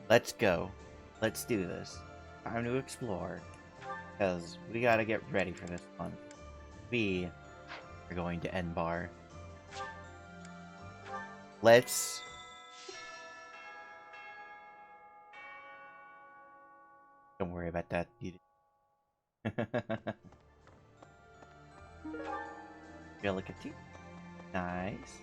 Let's go. Let's do this. Time to explore. Because we gotta get ready for this one. We are going to Enbar. Let's... Don't worry about that. Delicate. Nice.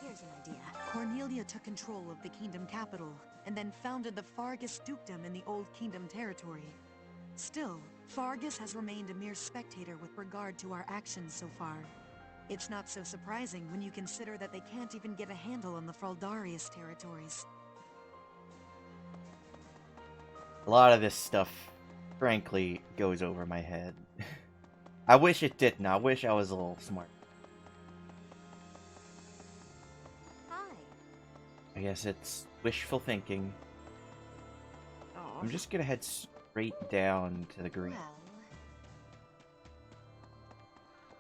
Here's an idea. Cornelia took control of the Kingdom Capital, and then founded the Fargus Dukedom in the Old Kingdom territory. Still, Fargus has remained a mere spectator with regard to our actions so far. It's not so surprising when you consider that they can't even get a handle on the Fraldarius territories. A lot of this stuff, frankly, goes over my head. I wish it didn't. I wish I was a little smart. Hi. I guess it's wishful thinking. Aw. I'm just gonna head straight down to the green.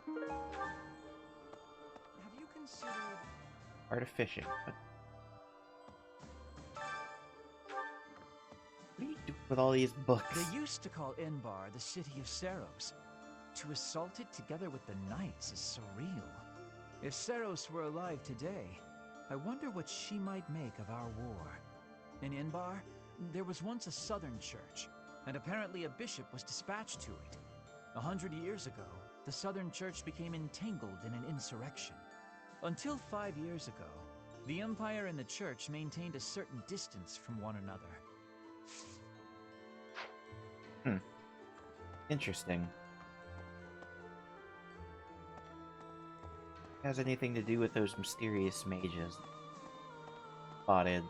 Well, have you considered... Art of fishing. What do you do with all these books? They used to call Enbar the city of Seros. To assault it together with the knights is surreal. If Seros were alive today, I wonder what she might make of our war. In Enbar, there was once a southern church, and apparently a bishop was dispatched to it. 100 years ago, the southern church became entangled in an insurrection. Until 5 years ago, the Empire and the church maintained a certain distance from one another. Interesting. Has anything to do with those mysterious mages spotted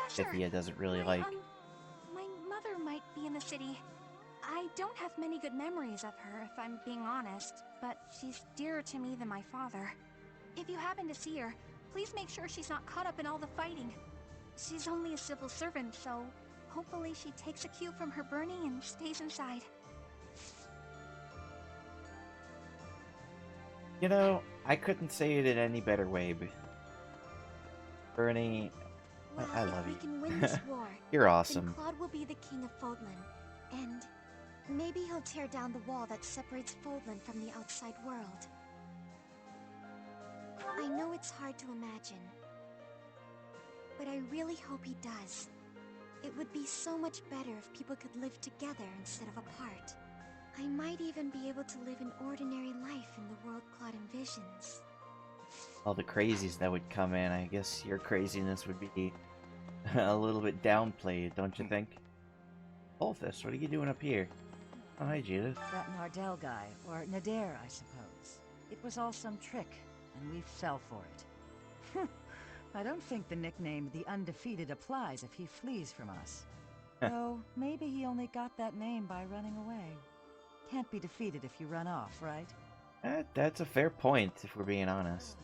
Scythia doesn't really like? My mother might be in the city. I don't have many good memories of her, if I'm being honest, but she's dearer to me than my father. If you happen to see her, please make sure she's not caught up in all the fighting. She's only a civil servant, so hopefully she takes a cue from her burning and stays inside. You know, I couldn't say it in any better way, but Bernie, I love if you. we can win this war, You're then awesome. Claude will be the king of Fodlan, and maybe he'll tear down the wall that separates Fodlan from the outside world. I know it's hard to imagine, but I really hope he does. It would be so much better if people could live together instead of apart. I might even be able to live an ordinary life in the world Claude envisions. All the crazies that would come in, I guess your craziness would be a little bit downplayed, don't you think? Bolthus, what are you doing up here? Oh, hi, Judith. That Nardell guy, or Nader, I suppose. It was all some trick, and we fell for it. I don't think the nickname The Undefeated applies if he flees from us. Though, maybe he only got that name by running away. Can't be defeated if you run off, right? That's a fair point, if we're being honest.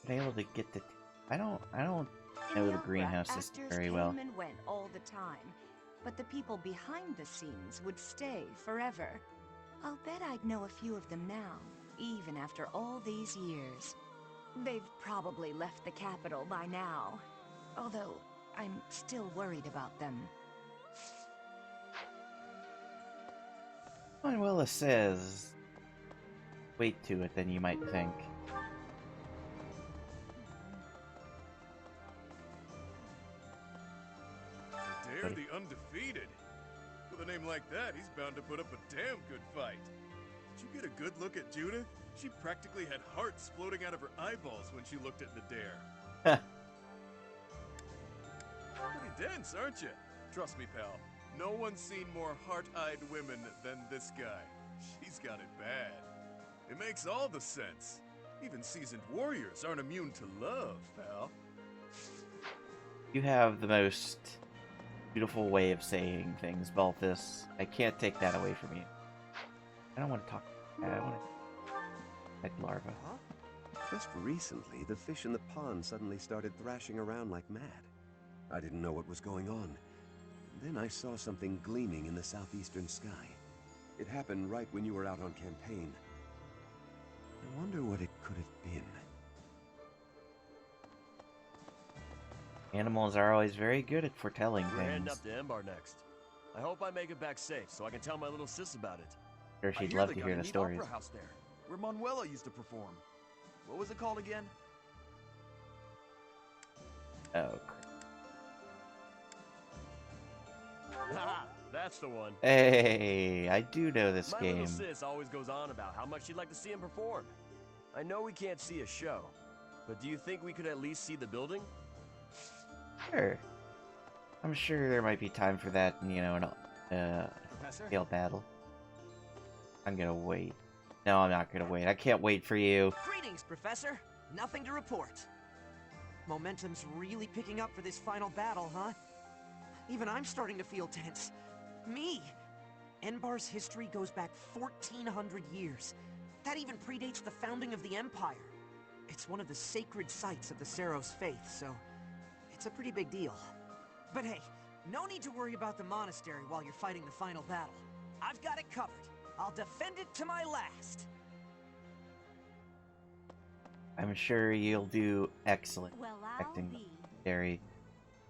Been able to get the... I don't know the greenhouse system very well. Came and went all the time, but the people behind the scenes would stay forever. I'll bet I'd know a few of them now, even after all these years. They've probably left the capital by now, although I'm still worried about them. Manuela says... Wait to it than you might think. Dare the Undefeated? With a name like that, he's bound to put up a damn good fight. Did you get a good look at Judith? She practically had hearts floating out of her eyeballs when she looked at Nader. Pretty dense, aren't you? Trust me, pal. No one's seen more heart-eyed women than this guy. She's got it bad. It makes all the sense. Even seasoned warriors aren't immune to love, pal. You have the most beautiful way of saying things, Balthus. I can't take that away from you. I don't want to talk. I want to like larva. Just recently, the fish in the pond suddenly started thrashing around like mad. I didn't know what was going on. Then I saw something gleaming in the southeastern sky. It happened right when you were out on campaign. I wonder what it could have been. Animals are always very good at foretelling We're heading things. up to Embar next. I hope I make it back safe so I can tell my little sis about it. Sure, she'd love to hear the stories. Opera house there, where Manuela used to perform. What was it called again? Oh, Haha, that's the one. hey, I do know this My game. little sis always goes on about how much she'd like to see him perform. I know we can't see a show, but do you think we could at least see the building? Sure. I'm sure there might be time for that, you know, in a Professor? scale battle. I'm gonna wait. No, I'm not gonna wait. I can't wait for you. Greetings, Professor. Nothing to report. Momentum's really picking up for this final battle, huh? Even I'm starting to feel tense. Me! Enbar's history goes back 1,400 years. That even predates the founding of the Empire. It's one of the sacred sites of the Seros faith, so it's a pretty big deal. But hey, no need to worry about the monastery while you're fighting the final battle. I've got it covered. I'll defend it to my last. I'm sure you'll do excellent Well, I'll acting, be. Derry.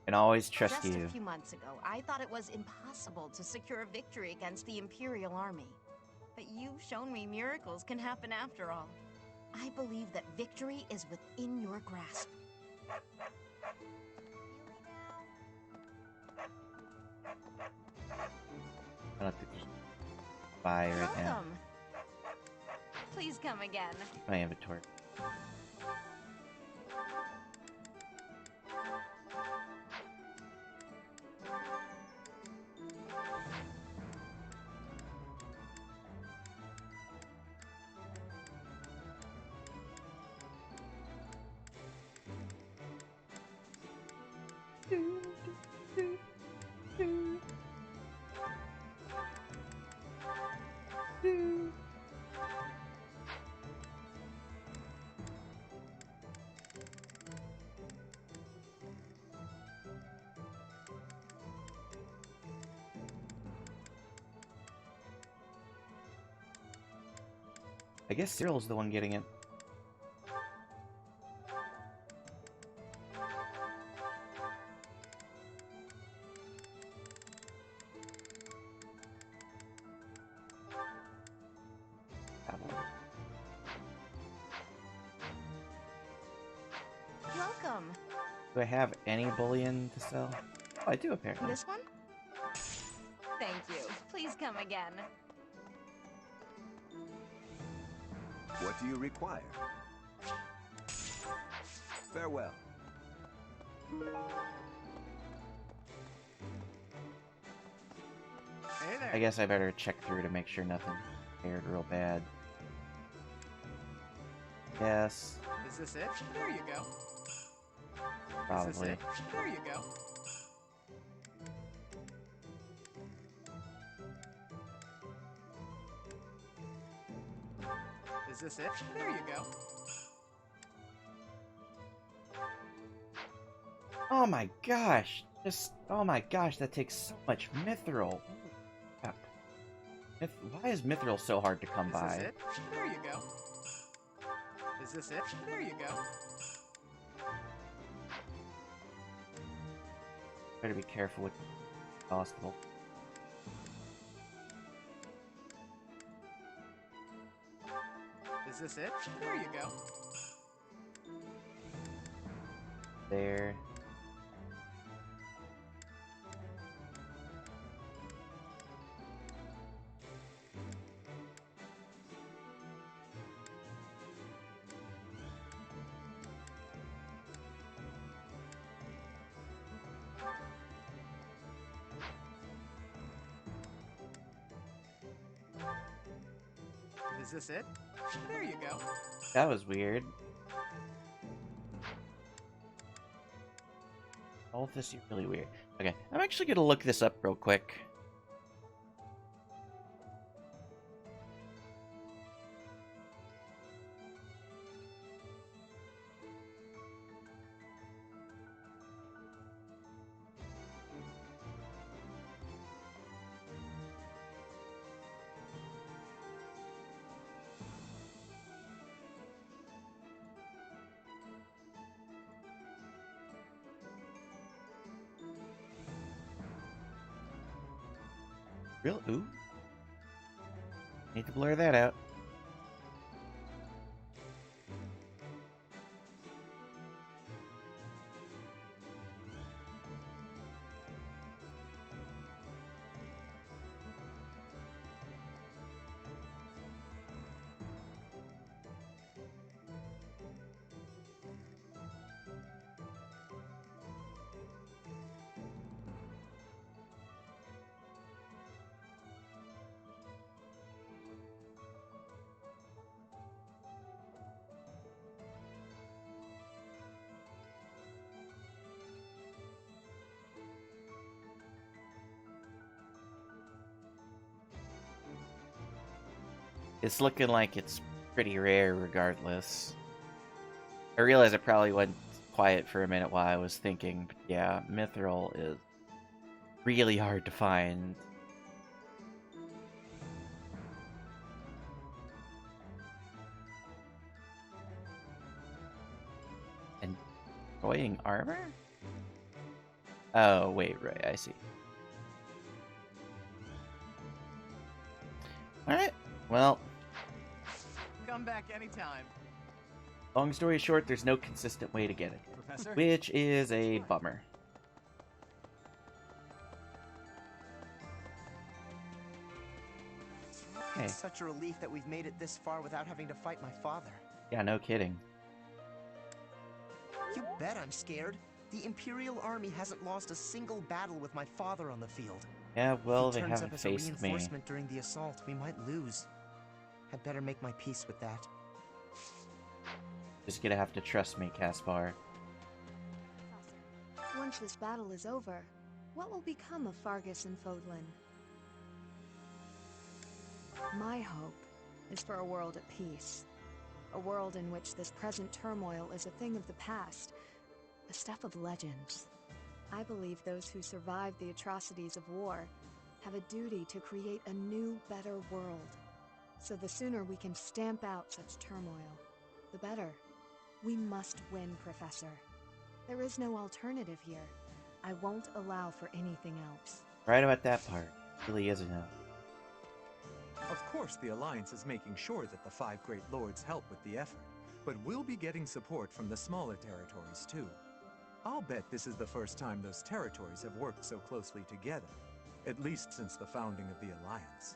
And always trust Just you. a few months ago, I thought it was impossible to secure a victory against the Imperial Army. But you've shown me miracles can happen after all. I believe that victory is within your grasp. I don't have to just buy right now. Welcome. Please come again. My inventory. I guess Cyril's the one getting it. Welcome. Do I have any bullion to sell? Oh, I do apparently. This one? Thank you. Please come again. What do you require? Farewell. Hey there. I guess I better check through to make sure nothing fared real bad. Yes, Is this it? There you go. Is this probably. it? There you go. Is this it? There you go. Oh my gosh! Oh my gosh, that takes so much mithril. Holy crap. Why is mithril so hard to come Is by? this it? There you go. Is this it? There you go. Better be careful with possible. Is this it? There you go. There. Is this it? There you go. That was weird. All of this is really weird. Okay, I'm actually gonna look this up real quick. Real? Ooh. Need to blur that out. It's looking like it's pretty rare regardless. I realize I probably went quiet for a minute while I was thinking, but yeah, Mithril is really hard to find. And destroying armor? Oh, wait, right, I see. Alright, well. Come back anytime. Long story short, there's no consistent way to get it. Professor? Which is a bummer. Okay. It's such a relief that we've made it this far without having to fight my father. Yeah, no kidding. You bet I'm scared. The Imperial Army hasn't lost a single battle with my father on the field. Yeah, well, if he they turns haven't up as a faced me. reinforcement during the assault, we might lose. I'd better make my peace with that. Just gonna have to trust me, Caspar. Once this battle is over, what will become of Fargus and Fodlan? My hope is for a world at peace. A world in which this present turmoil is a thing of the past, the stuff of legends. I believe those who survived the atrocities of war have a duty to create a new, better world. So the sooner we can stamp out such turmoil, the better. We must win, Professor. There is no alternative here. I won't allow for anything else. Right about that part. Really isn't it? Of course, the Alliance is making sure that the 5 Great Lords help with the effort, but we'll be getting support from the smaller territories too. I'll bet this is the first time those territories have worked so closely together, at least since the founding of the Alliance.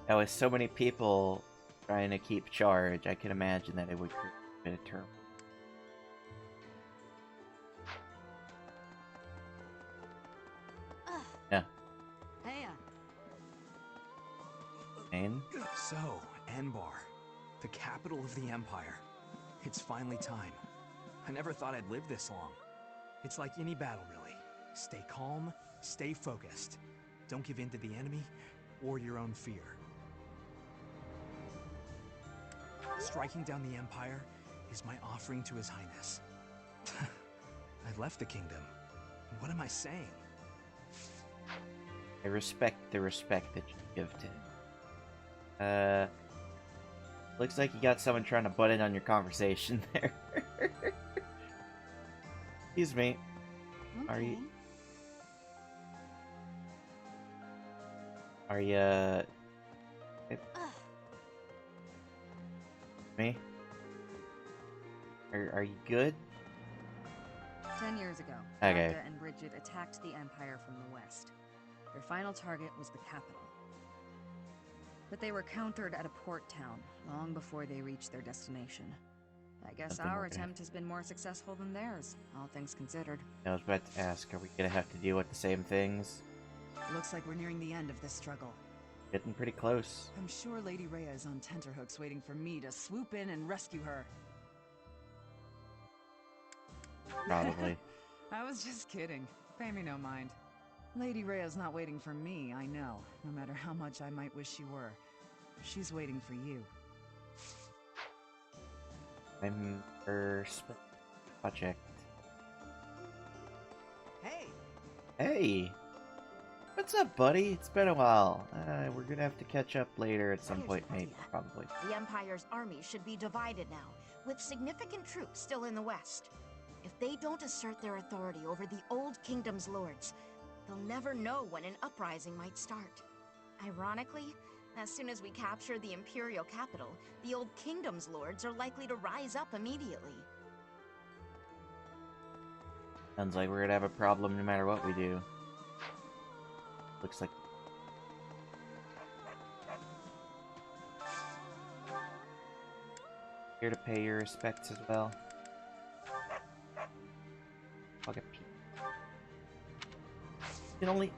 Now, with so many people trying to keep charge, I can imagine that it would create a bit of turmoil. Yeah. Hey, Main? So, Enbar, the capital of the Empire. It's finally time. I never thought I'd live this long. It's like any battle, really. Stay calm, stay focused. Don't give in to the enemy or your own fear. Striking down the Empire is my offering to His Highness. I left the kingdom. What am I saying? I respect the respect that you give to him. Looks like you got someone trying to butt in on your conversation there. Excuse me. okay. Are you... Me? Are you good? 10 years ago, Okay. Magda and Bridget attacked the Empire from the west. Their final target was the capital. But they were countered at a port town long before they reached their destination. I guess Something our like that. attempt has been more successful than theirs, all things considered. I was about to ask, are we gonna have to deal with the same things? Looks like we're nearing the end of this struggle. Getting pretty close. I'm sure Lady Rhea is on tenterhooks waiting for me to swoop in and rescue her. Probably. I was just kidding. Pay me no mind. Lady Rhea's not waiting for me, I know, no matter how much I might wish she were. She's waiting for you. I'm her project. Hey! Hey! What's up, buddy? It's been a while. We're gonna have to catch up later at some point, maybe, probably. The Empire's army should be divided now, with significant troops still in the west. If they don't assert their authority over the Old Kingdom's lords, they'll never know when an uprising might start. Ironically, as soon as we capture the Imperial Capital, the Old Kingdom's lords are likely to rise up immediately. Sounds like we're gonna have a problem no matter what we do. Looks like... Here to pay your respects as well. Fucking can only...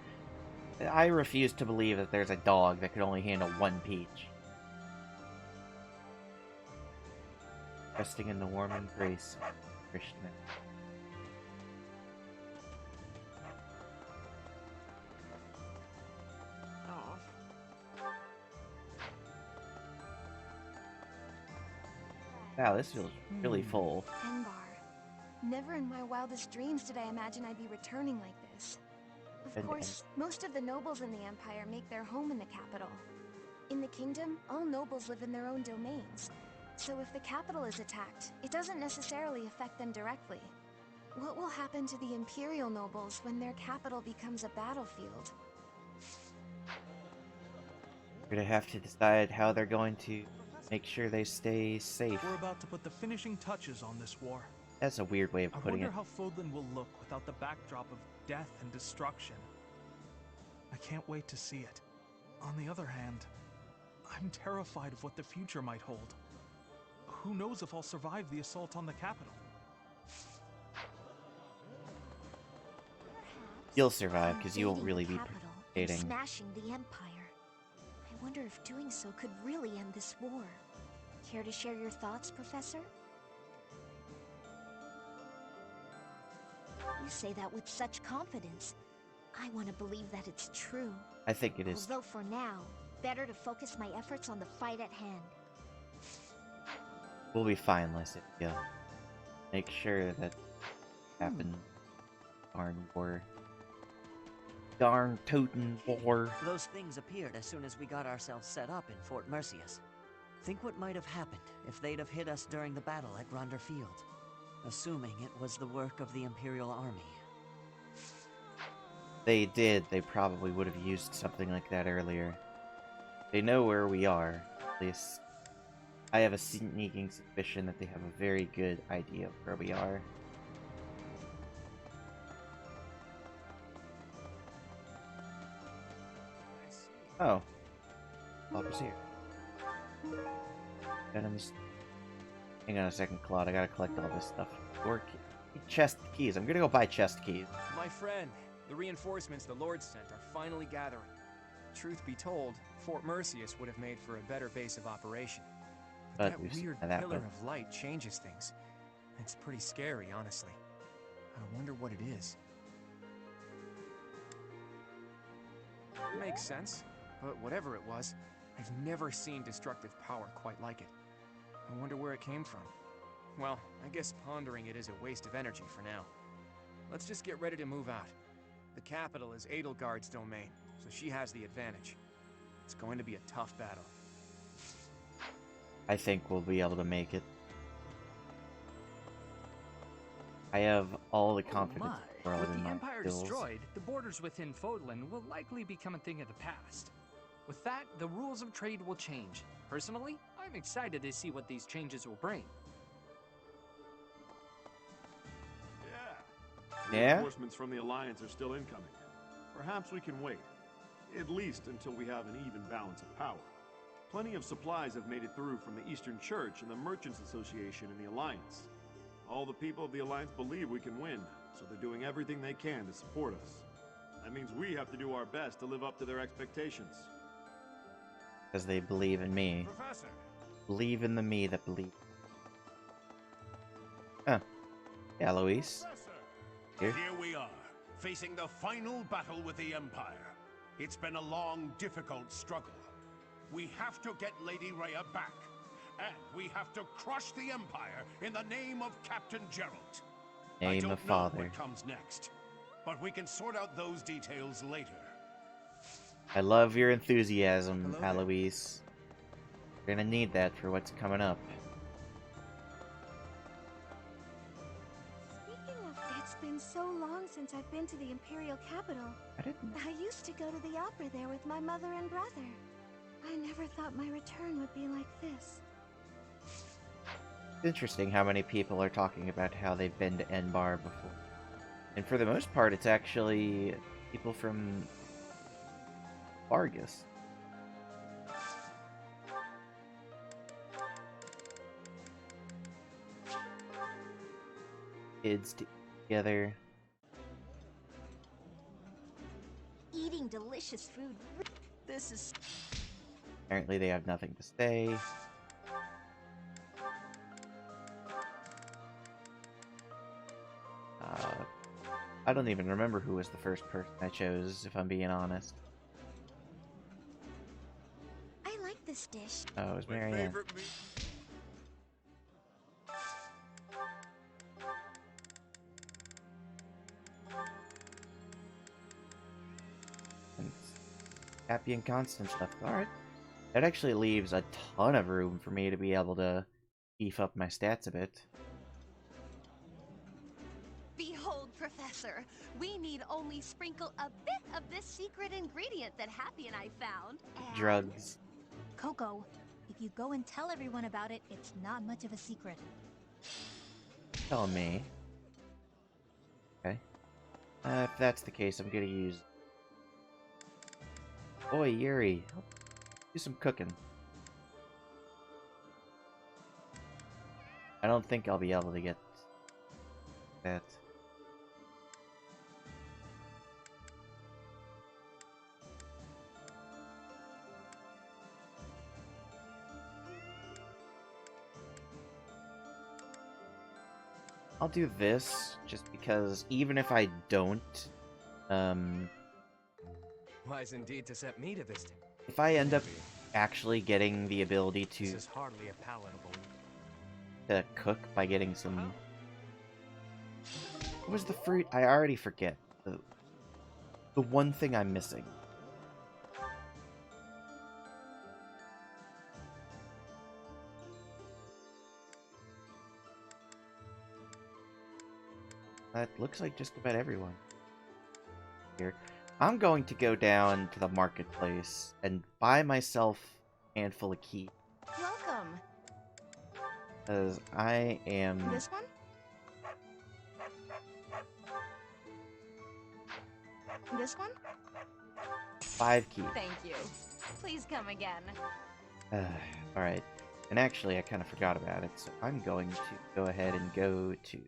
I refuse to believe that there's a dog that could only handle one peach. Resting in the warm embrace of Christian. Wow, this feels really full. Enbar. Never in my wildest dreams did I imagine I'd be returning like this. Of course, most of the nobles in the Empire make their home in the capital. In the kingdom, all nobles live in their own domains. So if the capital is attacked, it doesn't necessarily affect them directly. What will happen to the Imperial nobles when their capital becomes a battlefield? We're gonna have to decide how they're going to make sure they stay safe. We're about to put the finishing touches on this war. That's a weird way of putting it. I wonder how Fodlan will look without the backdrop of death and destruction. I can't wait to see it. On the other hand, I'm terrified of what the future might hold. Who knows if I'll survive the assault on the capital? You'll survive, because you won't really be participating. Smashing the Empire. I wonder if doing so could really end this war. Care to share your thoughts, Professor? You say that with such confidence. I want to believe that it's true. I think it is. Although for now, better to focus my efforts on the fight at hand. We'll be fine, Lysithea. Make sure that happens. Darn war. Darn tootin' war. Those things appeared as soon as we got ourselves set up in Fort Mercius. Think what might have happened if they'd have hit us during the battle at Gronder Field. Assuming it was the work of the Imperial Army. They did. They probably would have used something like that earlier. They know where we are. At least, I have a sneaking suspicion that they have a very good idea of where we are. Oh. Bob's here. Venoms. Hang on a second, Claude. I gotta collect all this stuff. Or chest keys. I'm gonna go buy chest keys. My friend, the reinforcements the Lord sent are finally gathering. Truth be told, Fort Mercius would have made for a better base of operation. But that weird pillar of light changes things. It's pretty scary, honestly. I wonder what it is. Makes sense, but whatever it was, I've never seen destructive power quite like it. I wonder where it came from. Well, I guess pondering it is a waste of energy for now. Let's just get ready to move out. The capital is Edelgard's domain, so she has the advantage. It's going to be a tough battle. I think we'll be able to make it. I have all the confidence in the world in my skills. With the Empire destroyed, the borders within Fodlan will likely become a thing of the past. With that, the rules of trade will change. Personally, I'm excited to see what these changes will bring. Yeah? Reinforcements from the Alliance are still incoming. Perhaps we can wait. At least until we have an even balance of power. Plenty of supplies have made it through from the Eastern Church and the Merchants Association and the Alliance. All the people of the Alliance believe we can win, so they're doing everything they can to support us. That means we have to do our best to live up to their expectations. Because they believe in me. Professor! Believe in the me that believes. Huh. Yeah, Luis. Here. Here we are, facing the final battle with the Empire. It's been a long, difficult struggle. We have to get Lady Rhea back. And we have to crush the Empire in the name of Captain Geralt. I Name don't of know father. what comes next, but we can sort out those details later. I love your enthusiasm, Alois. We're gonna need that for what's coming up. Speaking of, it's been so long since I've been to the Imperial Capital. I used to go to the opera there with my mother and brother. I never thought my return would be like this. It's interesting how many people are talking about how they've been to Enbar before. And for the most part, it's actually people from Vargas. Kids together. Eating delicious food. This is... Apparently they have nothing to say. I don't even remember who was the first person I chose, if I'm being honest. I like this dish. Oh, it was Marianne. And Happy and Constance left. Alright. That actually leaves a ton of room for me to be able to beef up my stats a bit. Behold, Professor, we need only sprinkle a bit of this secret ingredient that Happy and I found. And... Drugs. Coco, if you go and tell everyone about it, it's not much of a secret. Tell me. Okay. If that's the case, I'm gonna use... Boy, Yuri. Do some cooking. I don't think I'll be able to get that. I'll do this just because even if I don't, Wise indeed to set me to this. if I end up actually getting the ability This is hardly a palatable. to cook by getting some... What was the fruit? I already forget. The one thing I'm missing. That looks like just about everyone here. I'm going to go down to the marketplace and buy myself a handful of keys. Welcome. Because I am... This one? This one? 5 keys. Thank you. Please come again. Alright. And actually, I kind of forgot about it, so I'm going to go ahead and go to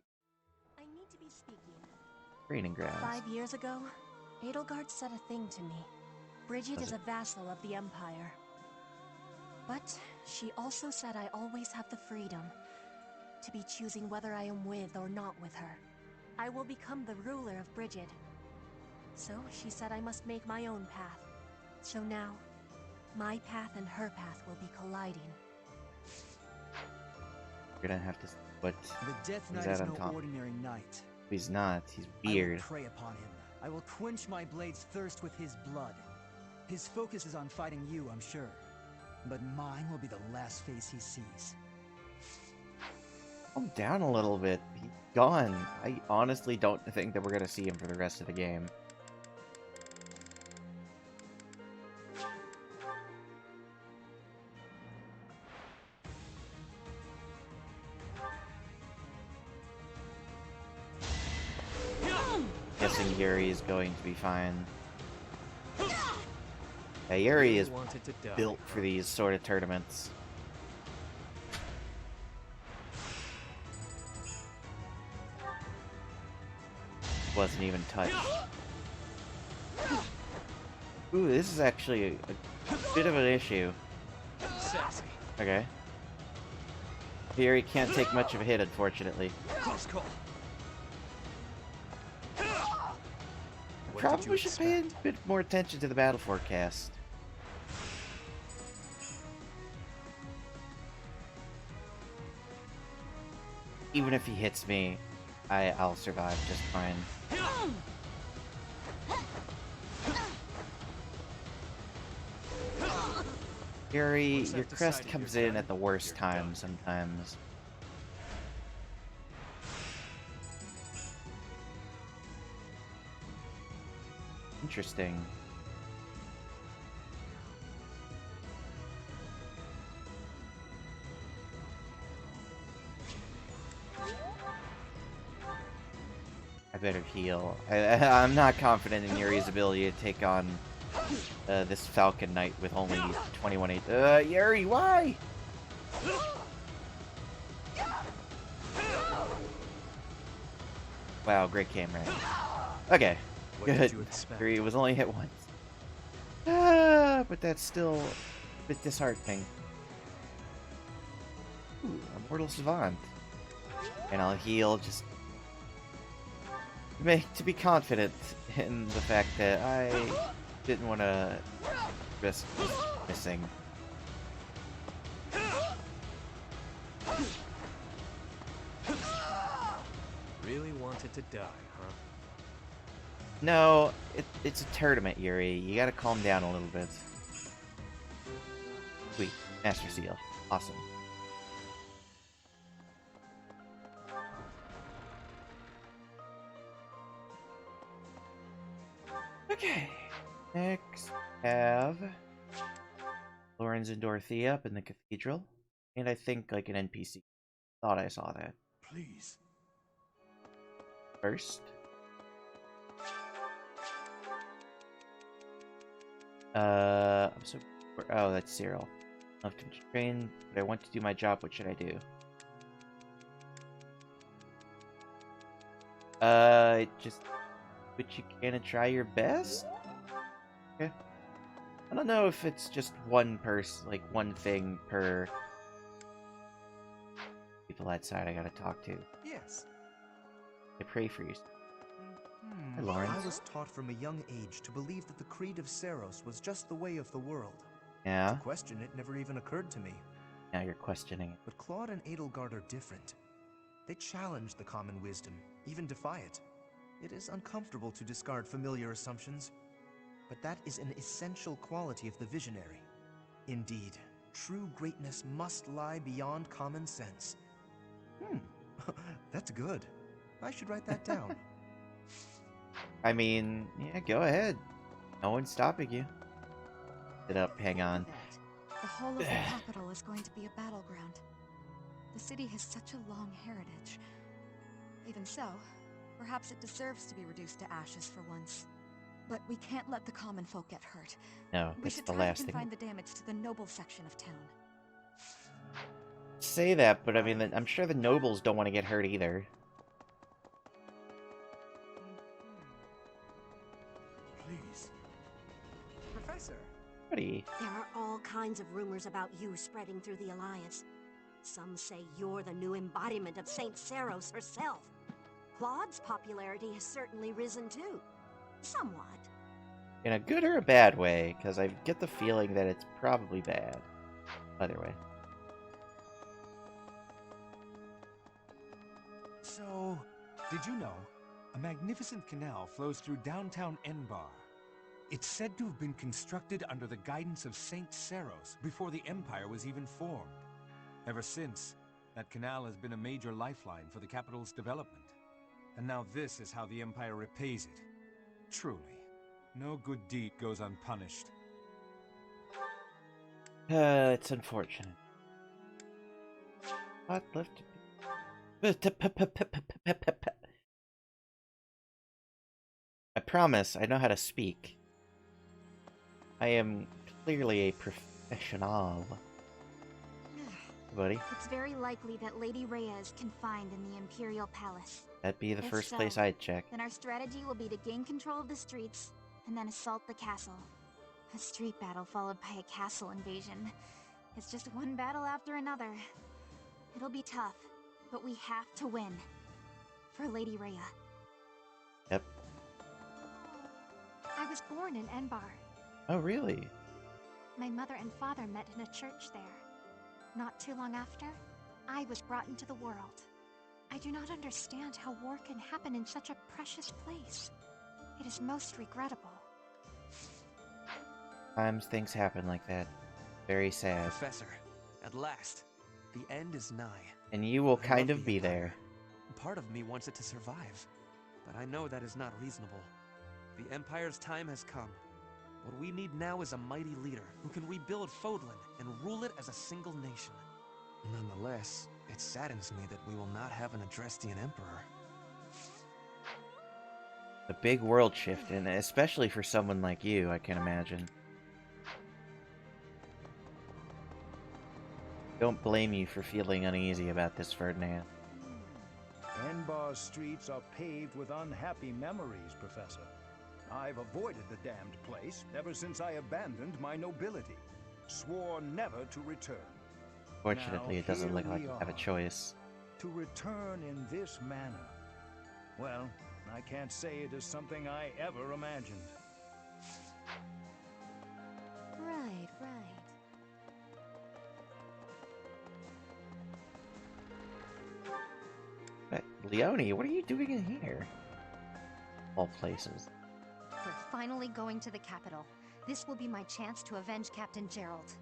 I need to be speaking. training grounds. 5 years ago, Edelgard said a thing to me. Bridget Was is a vassal of the Empire. But she also said I always have the freedom to be choosing whether I am with or not with her. I will become the ruler of Bridget. So she said I must make my own path. So now, my path and her path will be colliding. You're gonna have to... What? The Death He's Knight out is on no top. ordinary knight. He's not. He's I will weird. prey upon him. I will quench my blade's thirst with his blood. His focus is on fighting you, I'm sure. But mine will be the last face he sees. Calm down a little bit. He's gone. I honestly don't think that we're gonna see him for the rest of the game. Guessing Yuri is going to be fine. Yeah, Yuri is built for these sort of tournaments. Wasn't even touched. Ooh, this is actually a bit of an issue. Sassy. Okay. Yuri can't take much of a hit, unfortunately. Close call. probably should pay a bit more attention to the battle forecast. Even if he hits me, I'll survive just fine. Yuri, your crest comes in at the worst time sometimes. Interesting. I better heal. I'm not confident in Yuri's ability to take on this Falcon Knight with only 21 HP. Yuri, why? Wow, great camera. Okay, good. Yuri was only hit once. But that's still a bit disheartening. Ooh, Immortal Savant. And I'll heal just to be confident in the fact that I didn't want to risk missing. Really wanted to die, huh? No, it's a tournament, Yuri. You gotta calm down a little bit. Sweet. Master Seal. Awesome. Okay. Next, have Lorenz and Dorothea up in the cathedral. And I think like an NPC. Thought I saw that. Please. First. I'm so... Oh, that's Cyril. Left him to train, but I want to do my job. What should I do? Just... But you can and try your best? Okay. I don't know if it's just one person, like one thing per... people outside I gotta talk to. Yes. I pray for you. Hi, Lawrence. I was taught from a young age to believe that the creed of Saros was just the way of the world. Yeah? To question it never even occurred to me. Now you're questioning it. But Claude and Edelgard are different. They challenge the common wisdom, even defy it. It is uncomfortable to discard familiar assumptions, but that is an essential quality of the visionary. Indeed, true greatness must lie beyond common sense. That's good. I should write that down. I mean, yeah, go ahead. No one's stopping you. Sit up, hang on. The whole of the capital is going to be a battleground. The city has such a long heritage. Even so, perhaps it deserves to be reduced to ashes for once. But we can't let the common folk get hurt. No, We that's should the try last to thing. confine the damage to the noble section of town. Say that, but I mean, I'm sure the nobles don't want to get hurt either. Please. Professor. Buddy. There are all kinds of rumors about you spreading through the Alliance. Some say you're the new embodiment of Saint Saros herself. Claude's popularity has certainly risen too. Somewhat. In a good or a bad way, because I get the feeling that it's probably bad. Either way. So, did you know, a magnificent canal flows through downtown Enbar. It's said to have been constructed under the guidance of Saint Saros before the Empire was even formed. Ever since, that canal has been a major lifeline for the capital's development. And now this is how the Empire repays it. Truly, no good deed goes unpunished. It's unfortunate. What left to I promise, I know how to speak. I am clearly a professional. Buddy. It's very likely that Lady Rhea is confined in the Imperial Palace. That'd be the If first so, place I'd check. Then our strategy will be to gain control of the streets, and then assault the castle. A street battle followed by a castle invasion. It's just one battle after another. It'll be tough, but we have to win. For Lady Rhea. Yep. was born in Enbar. Oh, really? My mother and father met in a church there. Not too long after, I was brought into the world. I do not understand how war can happen in such a precious place. It is most regrettable. Sometimes things happen like that. Very sad. Professor, at last, the end is nigh. And you will I kind love of the be Empire. there. Part of me wants it to survive, but I know that is not reasonable. The Empire's time has come. What we need now is a mighty leader who can rebuild Fodlan and rule it as a single nation. Nonetheless, it saddens me that we will not have an Adrestian Emperor. A big world shift, and especially for someone like you, I can imagine. Don't blame you for feeling uneasy about this, Ferdinand. Enbar's streets are paved with unhappy memories, Professor. I've avoided the damned place ever since I abandoned my nobility. Swore never to return. Fortunately, Now, it doesn't here look like we you have a are. choice. To return in this manner. Well, I can't say it is something I ever imagined. Right, right. But, Leone, what are you doing in here? All places. We're finally going to the capital. This will be my chance to avenge Captain Gerald.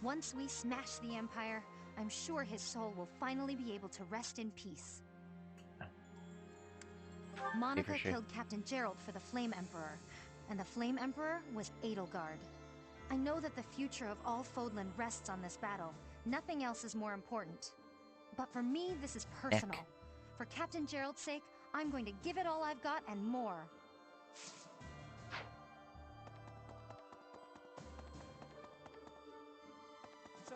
Once we smash the Empire, I'm sure his soul will finally be able to rest in peace. Monica sure. killed Captain Gerald for the Flame Emperor, and the Flame Emperor was Edelgard. I know that the future of all Fodlan rests on this battle. Nothing else is more important. But for me, this is personal. For Captain Gerald's sake, I'm going to give it all I've got and more. So,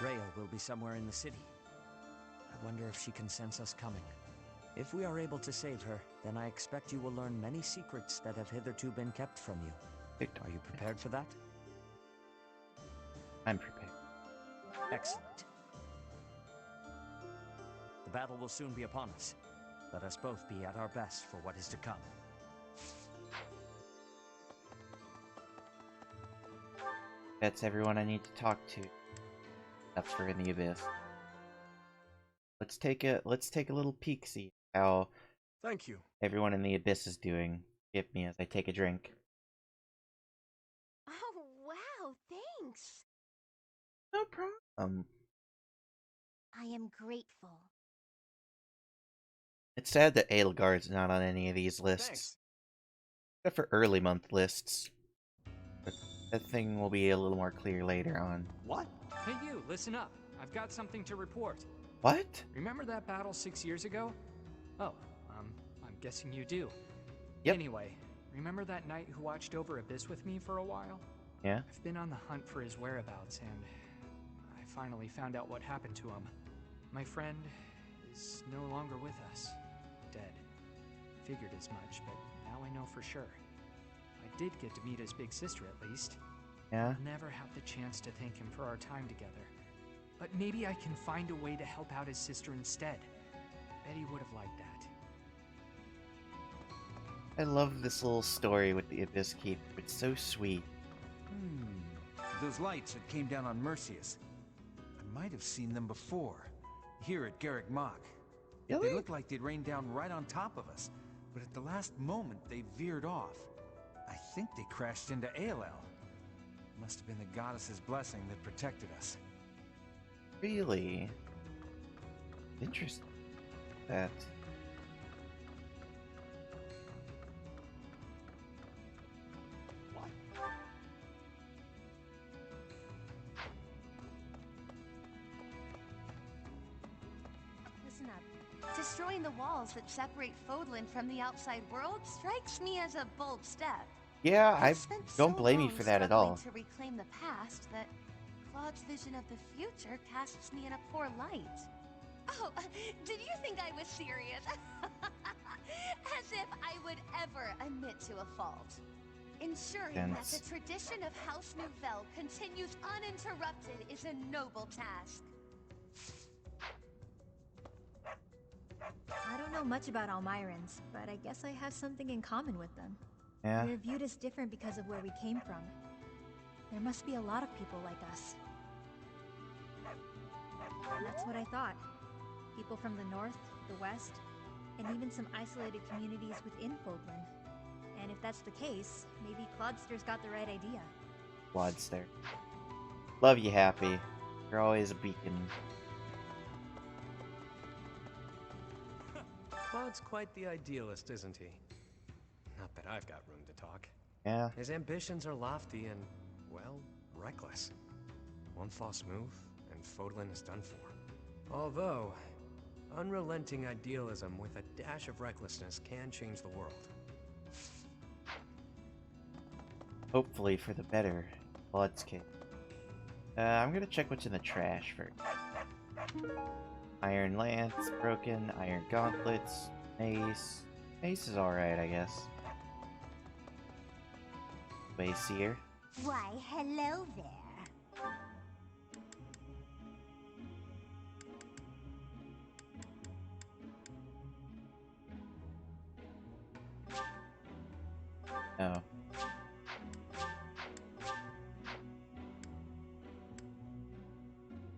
Rhea will be somewhere in the city. I wonder if she can sense us coming. If we are able to save her, then I expect you will learn many secrets that have hitherto been kept from you. Are you prepared for that? I'm prepared. Excellent. The battle will soon be upon us. Let us both be at our best for what is to come. That's everyone I need to talk to. That's for in the abyss. Let's take a little peek, see how Thank you. everyone in the abyss is doing. Give me as I take a drink. Oh, wow, thanks. No problem. I am grateful. It's sad that Edelgard's not on any of these lists. Thanks. Except for early month lists. But that thing will be a little more clear later on. What? Hey you, listen up. I've got something to report. What? Remember that battle 6 years ago? Oh, I'm guessing you do. Yep. Anyway, remember that knight who watched over Abyss with me for a while? Yeah? I've been on the hunt for his whereabouts, and I finally found out what happened to him. My friend is no longer with us. Dead. Figured as much, but now I know for sure. I did get to meet his big sister at least. Yeah? I'll never have the chance to thank him for our time together. But maybe I can find a way to help out his sister instead. Bet he would have liked that. I love this little story with the Abyss Keep. It's so sweet. Those lights that came down on Mercius. I might have seen them before. Here at Garrick Mach. Really? They looked like they'd rained down right on top of us. But at the last moment, they veered off. I think they crashed into Aelel. Must have been the goddess's blessing that protected us. Really? Interesting. That. Listen up. Destroying the walls that separate Fodlan from the outside world strikes me as a bold step. Yeah, I I've spent don't so blame you long for that at struggling all. to reclaim the past that Claude's vision of the future casts me in a poor light. Oh, did you think I was serious? As if I would ever admit to a fault. Ensuring that the tradition of House Nouvelle continues uninterrupted is a noble task. I don't know much about Almirans, but I guess I have something in common with them. Yeah. We're viewed as different because of where we came from. There must be a lot of people like us. And that's what I thought. People from the north, the west, and even some isolated communities within Foldland. And if that's the case, maybe Clodster's got the right idea. Clodster. Love you, Happy. You're always a beacon. Claude's quite the idealist, isn't he? Not that I've got room to talk. Yeah. His ambitions are lofty and, well, reckless. One false move, and Foldland is done for. Although, unrelenting idealism with a dash of recklessness can change the world. Hopefully for the better. Blood's case. I'm gonna check what's in the trash first. Iron lance, broken, iron gauntlets, mace. Mace is alright, I guess. Waste here. Why, hello there. Oh.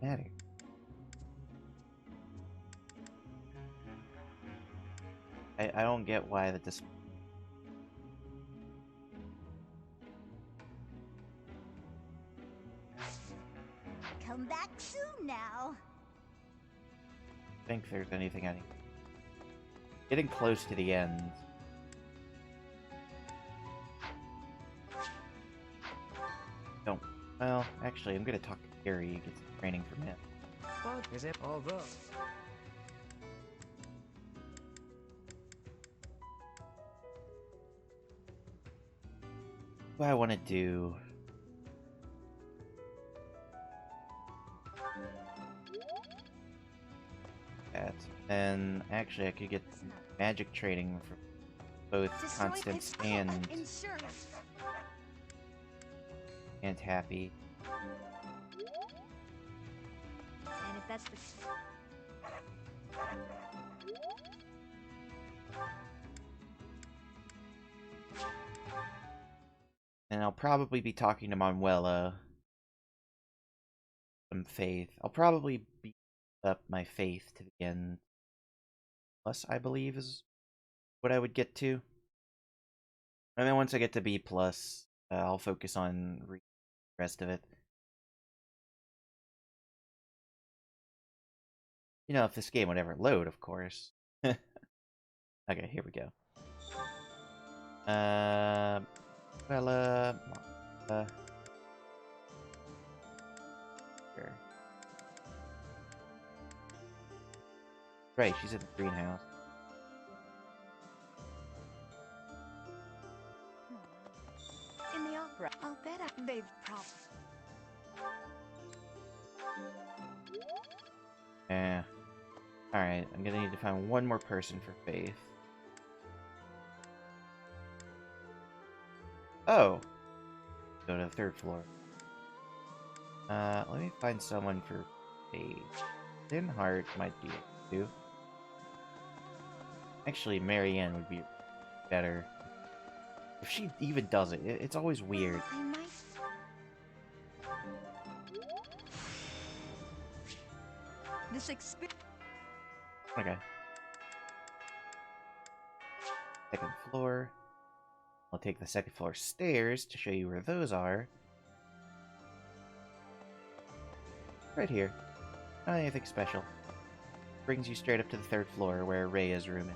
Matter. I don't get why the display. Come back soon now. Think there's anything I need. Getting close to the end. Don't. Well, actually, I'm gonna talk to Gary and get some training from him. Well, is it although? What I want to do. That. And actually, I could get magic training for both Constance and Happy. And if that's the... And I'll probably be talking to Manuela. Some faith. I'll probably beat up my faith to the end. Plus, I believe, is what I would get to. And then once I get to B+, I'll focus on the rest of it. You know, if this game would ever load, of course. Okay, here we go. Well, sure. Right, she's in the greenhouse. In the opera, I'll bet they've probably... Yeah. Alright, I'm gonna need to find one more person for Faith. Oh! Go to the third floor. Let me find someone for Faith. Dinhart might be it too. Actually, Marianne would be better. If she even does it, it's always weird. I might... This experience... Okay. Second floor. I'll take the second floor stairs to show you where those are. Right here. Not anything special. Brings you straight up to the third floor where Rhea's room is.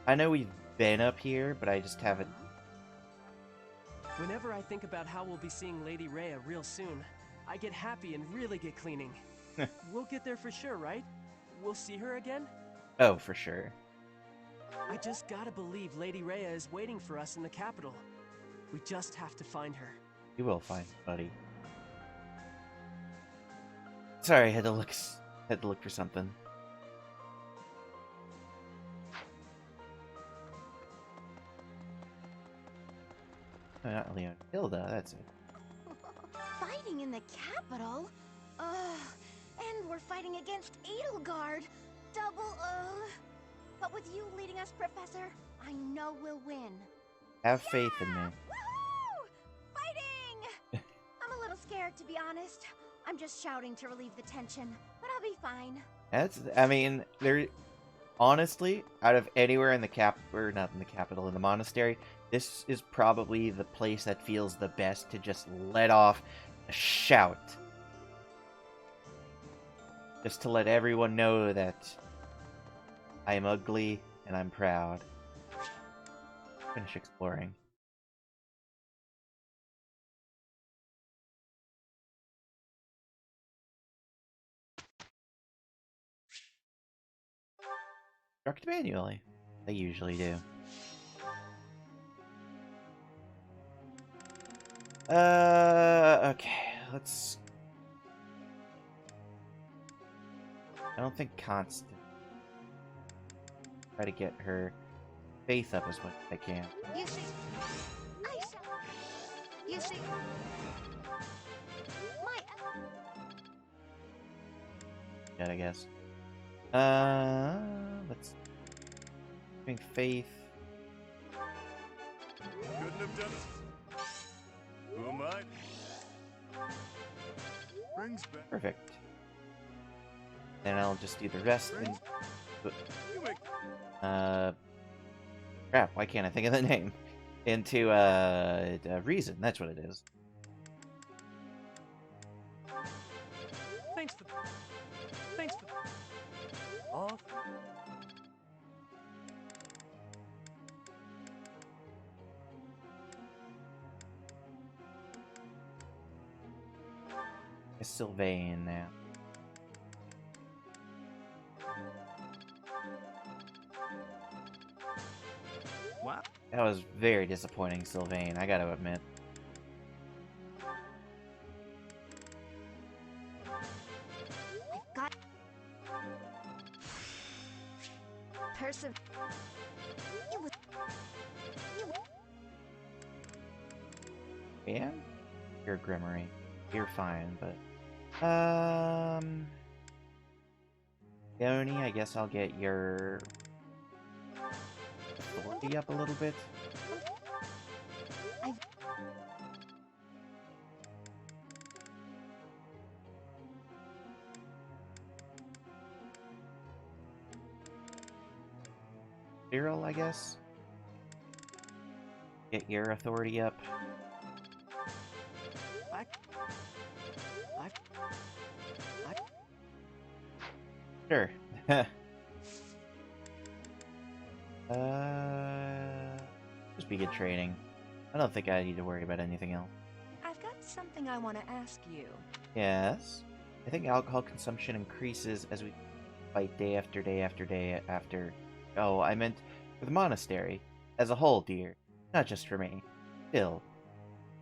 I know we've been up here, but I just haven't. Whenever I think about how we'll be seeing Lady Rhea real soon, I get happy and really get cleaning. We'll get there for sure, right? We'll see her again? Oh, for sure. I just gotta believe Lady Rhea is waiting for us in the capital. We just have to find her. You will find, buddy. Sorry, had to look for something. Oh, not Leon. Hilda, that's it. Fighting in the capital? Ugh. And we're fighting against Edelgard. double but with you leading us, Professor, I know we'll win. Have faith in me. Woohoo! Fighting! I'm a little scared, to be honest. I'm just shouting to relieve the tension, but I'll be fine. I mean, there. Honestly, out of anywhere in the not in the capital, in the monastery, this is probably the place that feels the best to just let off a shout. Just to let everyone know that I'm ugly and I'm proud. Finish exploring. Construct manually. They usually do. Okay, let's... I don't think constant. Try to get her faith up as much as I can. You see, you see, Good, I guess. Let's... Having faith. Couldn't have done it. Who am I? Brings back. Perfect. Then I'll just do the rest and... Crap, why can't I think of the name? Into, reason, that's what it is. Thanks for off. It's Sylvain now. Wow. That was very disappointing, Sylvain, I gotta admit. got person. Yeah? You're Grimmery. You're fine, but... Yoni, I guess I'll get your... authority up a little bit. Cyril, I guess? Get your authority up. Sure. Just be good training. I don't think I need to worry about anything else. I've got something I want to ask you. Yes? I think alcohol consumption increases as we fight day after day after day after... Oh, I meant for the monastery. As a whole, dear. Not just for me. Still.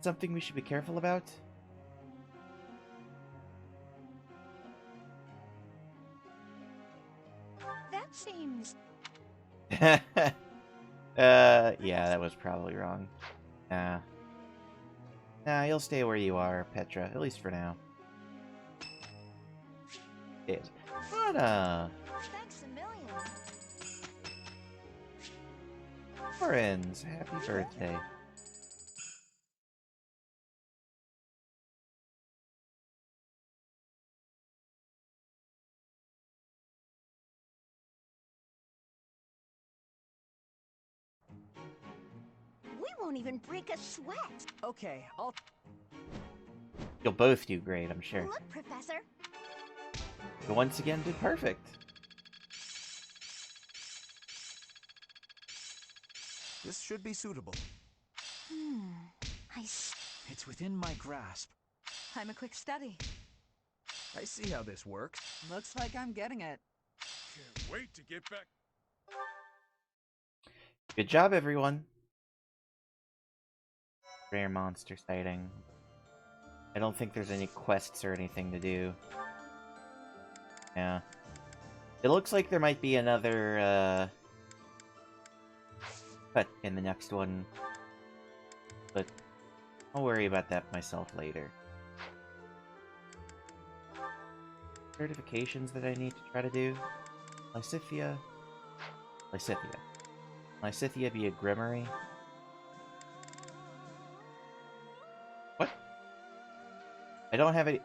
Something we should be careful about? That seems... Yeah, that was probably wrong. Nah, you'll stay where you are, Petra, at least for now. Yes. Anna! Thanks a million. Friends, happy birthday. We won't even break a sweat. Okay, I'll... You'll both do great, I'm sure. Look, Professor. You once again did perfect. This should be suitable. It's within my grasp. I'm a quick study. I see how this works. Looks like I'm getting it. Can't wait to get back. Good job, everyone. Rare monster sighting. I don't think there's any quests or anything to do. Yeah. It looks like there might be another, cut in the next one. But I'll worry about that myself later. Certifications that I need to try to do? Lysithia. Lysithia be a Grimory? What? I don't have any.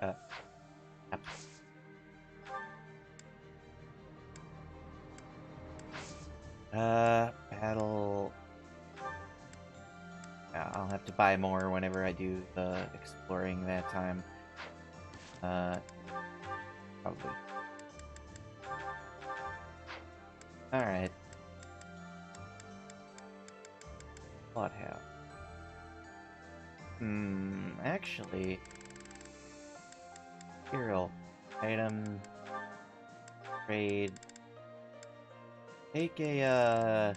Battle. Yeah, I'll have to buy more whenever I do the exploring that time. Probably. Alright. Bloodhound. Actually... Imperial. Item... Trade... Take a,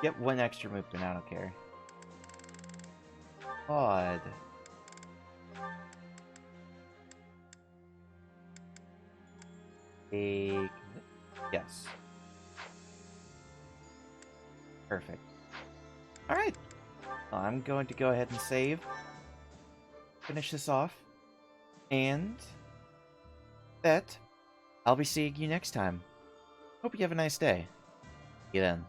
Get one extra movement, I don't care. Odd. Take... Yes. Perfect. Alright. Well, I'm going to go ahead and save. Finish this off. And... that, I'll be seeing you next time. Hope you have a nice day. See you then.